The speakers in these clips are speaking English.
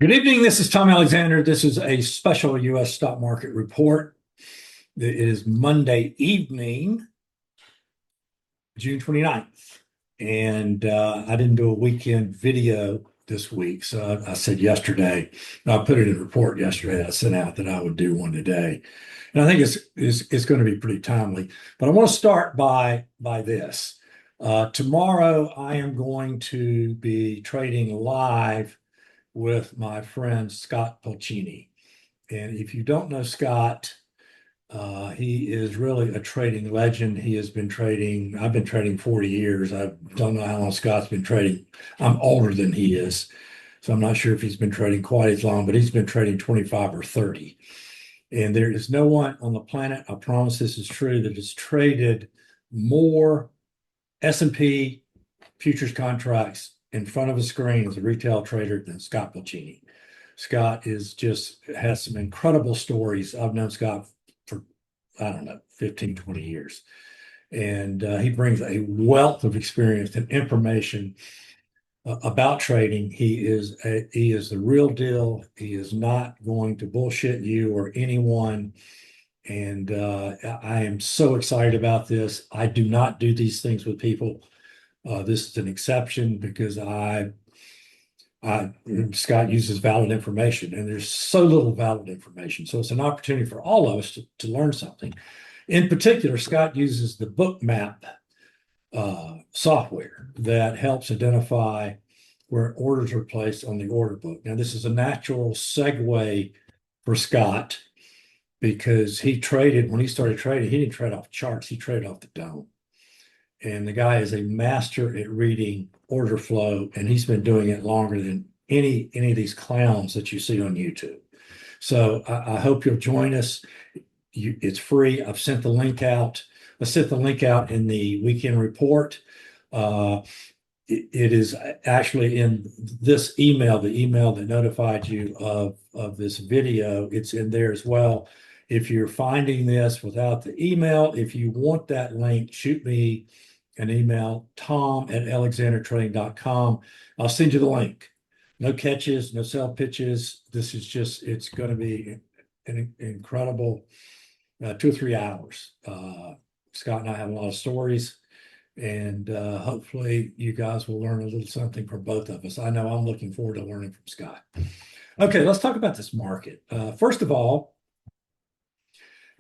Good evening. This is Tom Alexander. This is a special U.S. stock market report. It is Monday evening, June 29th. And I didn't do a weekend video this week. So I said yesterday, I put it in a report yesterday. I sent out that I would do one today. And I think it's going to be pretty timely. But I want to start by this. Tomorrow, I am going to be trading live with my friend Scott Pulcini. And if you don't know Scott, he is really a trading legend. He has been trading, I've been trading 40 years. I don't know how long Scott's been trading. I'm older than he is. So I'm not sure if he's been trading quite as long, but he's been trading 25 or 30. And there is no one on the planet, I promise this is true, that has traded more S&P futures contracts in front of a screen as a retail trader than Scott Pulcini. Scott has some incredible stories. I've known Scott for, I don't know, 15, 20 years. And he brings a wealth of experience and information about trading. He is the real deal. He is not going to bullshit you or anyone. And I am so excited about this. I do not do these things with people. This is an exception because Scott uses valid information, and there's so little valid information. So it's an opportunity for all of us to learn something. In particular, Scott uses the Bookmap software that helps identify where orders are placed on the order book. Now, this is a natural segue for Scott because when he started trading, he didn't trade off charts, he traded off the dome. And the guy is a master at reading order flow, and he's been doing it longer than any of these clowns that you see on YouTube. So I hope you'll join us. It's free. I've sent the link out. I sent the link out in the weekend report. It is actually in this email, the email that notified you of this video. It's in there as well. If you're finding this without the email, if you want that link, shoot me an email, tom@alexandertrading.com. I'll send you the link. No catches, no sell pitches. This is it's going to be an incredible 2 or 3 hours. Scott and I have a lot of stories, and hopefully you guys will learn a little something from both of us. I know I'm looking forward to learning from Scott. Okay, let's talk about this market. First of all,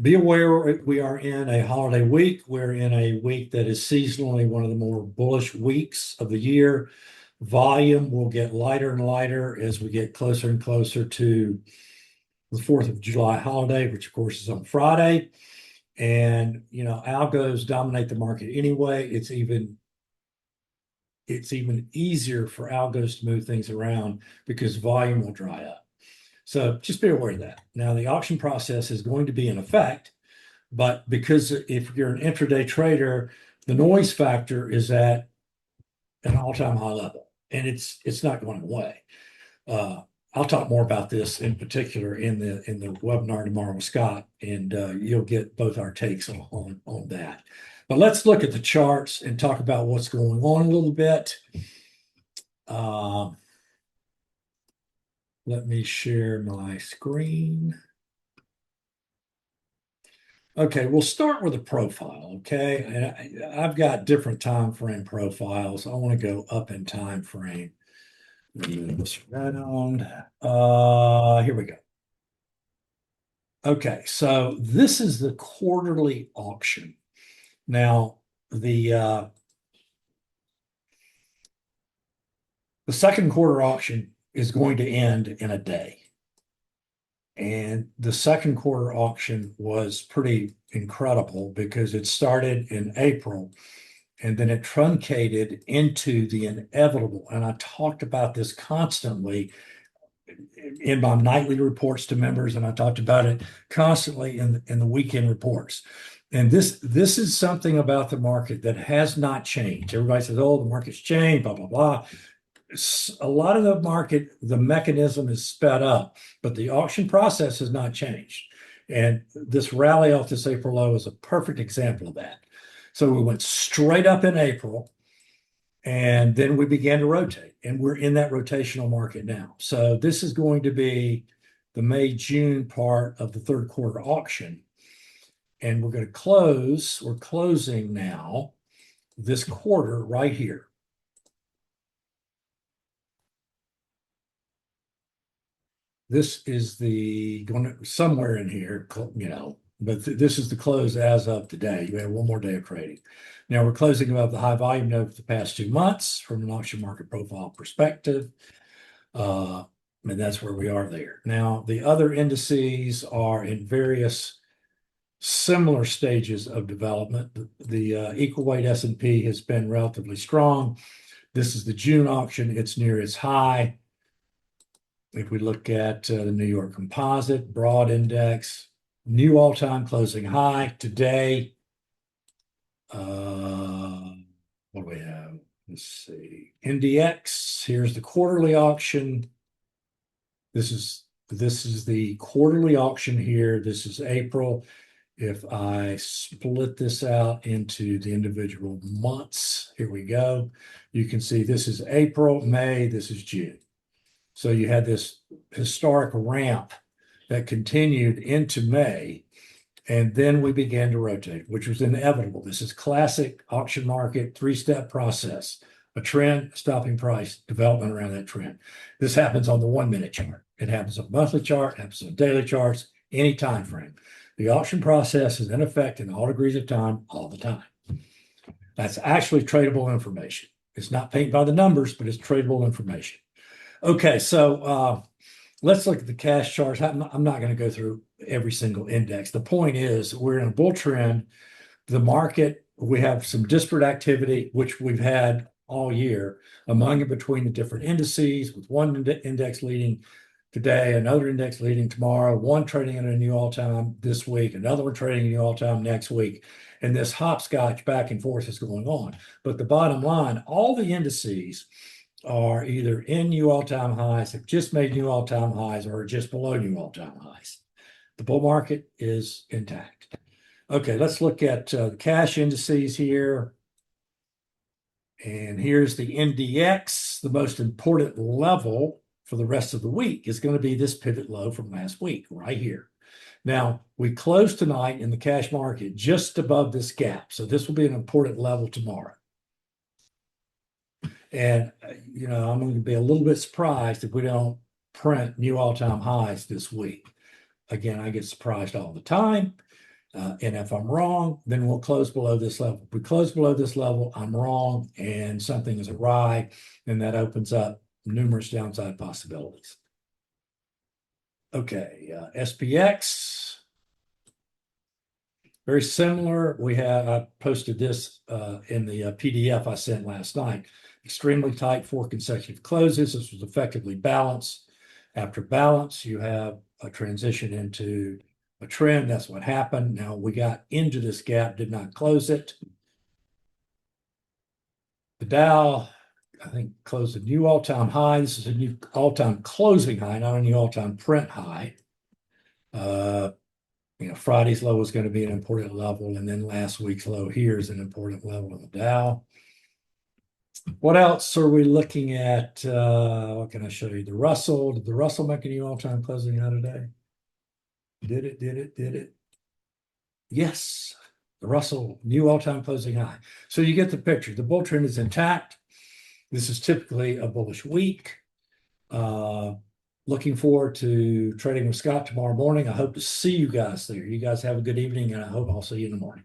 be aware we are in a holiday week. We're in a week that is seasonally one of the more bullish weeks of the year. Volume will get lighter and lighter as we get closer and closer to the 4th of July holiday, which of course is on Friday. And, algos dominate the market anyway. It's even easier for algos to move things around because volume will dry up. So just be aware of that. Now, the auction process is going to be in effect, but because if you're an intraday trader, the noise factor is at an all-time high level, and it's not going away. I'll talk more about this in particular in the webinar tomorrow with Scott, and you'll get both our takes on that. But let's look at the charts and talk about what's going on a little bit. Let me share my screen. Okay, we'll start with a profile, okay? And I've got different time frame profiles. I want to go up in time frame. Move this around. Here we go. Okay, so this is the quarterly auction. Now, the second quarter auction is going to end in a day. And the second quarter auction was pretty incredible because it started in April and then it truncated into the inevitable. And I talked about this constantly in my nightly reports to members, and I talked about it constantly in the weekend reports. And this is something about the market that has not changed. Everybody says, oh, the market's changed, blah, blah, blah. A lot of the market, the mechanism is sped up, but the auction process has not changed. And this rally off this April low is a perfect example of that. So we went straight up in April, And then we began to rotate, and we're in that rotational market now. So this is going to be the May, June part of the third quarter auction. And we're closing now this quarter right here. This is going somewhere in here, but this is the close as of today. You have one more day of trading. Now we're closing above the high volume node for the past 2 months from an auction market profile perspective. And that's where we are there. Now, the other indices are in various similar stages of development. The equal weight S&P has been relatively strong. This is the June auction. It's near its high. If we look at the New York Composite, broad index, new all-time closing high today. What do we have? Let's see. NDX, here's the quarterly auction. This is the quarterly auction here. This is April. If I split this out into the individual months, here we go. You can see this is April, May, this is June. So you had this historic ramp that continued into May, and then we began to rotate, which was inevitable. This is classic auction market, three-step process. A trend, stopping price, development around that trend. This happens on the 1-minute chart. It happens on monthly chart, it happens on daily charts, any time frame. The auction process is in effect in all degrees of time, all the time. That's actually tradable information. It's not paint by the numbers, but it's tradable information. Okay, so let's look at the cash charts. I'm not going to go through every single index. The point is we're in a bull trend. The market, we have some disparate activity, which we've had all year among and between the different indices, with one index leading today, another index leading tomorrow, one trading at a new all-time this week, another one trading a new all-time next week. And this hopscotch back and forth is going on. But the bottom line, all the indices are either in new all-time highs, have just made new all-time highs, or are just below new all-time highs. The bull market is intact. Okay, let's look at cash indices here. And here's the NDX. The most important level for the rest of the week is going to be this pivot low from last week, right here. Now, we close tonight in the cash market just above this gap. So this will be an important level tomorrow. And, I'm going to be a little bit surprised if we don't print new all-time highs this week. Again, I get surprised all the time. And if I'm wrong, then we'll close below this level. If we close below this level, I'm wrong and something is awry, and that opens up numerous downside possibilities. Okay, SPX, very similar. I posted this in the PDF I sent last night. Extremely tight 4 consecutive closes. This was effectively balance. After balance, you have a transition into a trend. That's what happened. Now we got into this gap, did not close it. The Dow, I think, closed a new all-time high. This is a new all-time closing high, not a new all-time print high. Friday's low is going to be an important level, and then last week's low here is an important level in the Dow. What else are we looking at? What can I show you? The Russell. Did the Russell make a new all-time closing high today? Did it? Yes. The Russell, new all-time closing high. So you get the picture. The bull trend is intact. This is typically a bullish week. Looking forward to trading with Scott tomorrow morning. I hope to see you guys there. You guys have a good evening, and I hope I'll see you in the morning.